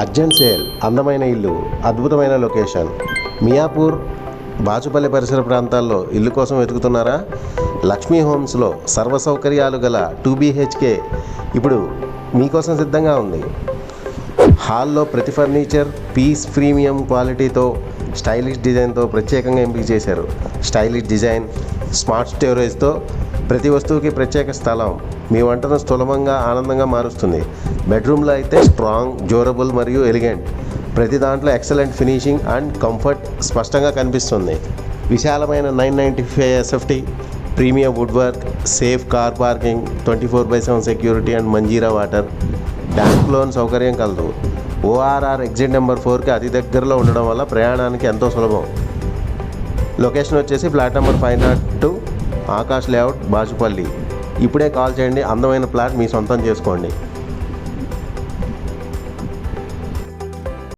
Urgent sale, అందమైన ఇల్లు, అద్భుతమైన లొకేషన్. మియాపూర్, బాచుపల్లి పరిసర ప్రాంతాల్లో ఇల్లు కోసం వెతుకుతున్నారా? లక్ష్మీ హోమ్స్లో సర్వ సౌకర్యాలు గల 2 BHK ఇప్పుడు మీకోసం సిద్ధంగా ఉంది. హాల్లో ప్రతి ఫర్నిచర్ పీస్ ప్రీమియం క్వాలిటీతో, స్టైలిష్ డిజైన్తో ప్రత్యేకంగా ఎంపిక చేశారు. స్టైలిష్ డిజైన్, స్మార్ట్ స్టోరేజ్తో ప్రతి వస్తువుకి ప్రత్యేక స్థలం మీ వంటను స్థూలమంగా ఆనందంగా మారుస్తుంది. బెడ్రూమ్లో అయితే స్ట్రాంగ్, డ్యూరబుల్ మరియు ఎలిగెంట్. ప్రతి దాంట్లో ఎక్సలెంట్ ఫినిషింగ్ అండ్ కంఫర్ట్ స్పష్టంగా కనిపిస్తుంది. విశాలమైన 995 SFT, premium wood work, safe car parking, 24/7 security and Manjeera water. Bank loan సౌకర్యం కలదు. ORR ఎగ్జిట్ నెంబర్ 4కి అతి దగ్గరలో ఉండడం వల్ల ప్రయాణానికి ఎంతో సులభం. లొకేషన్ వచ్చేసి flat number 502, Akash layout, Bachupally. ఇప్పుడే కాల్ చేయండి, అందమైన ఫ్లాట్ మీ సొంతం చేసుకోండి.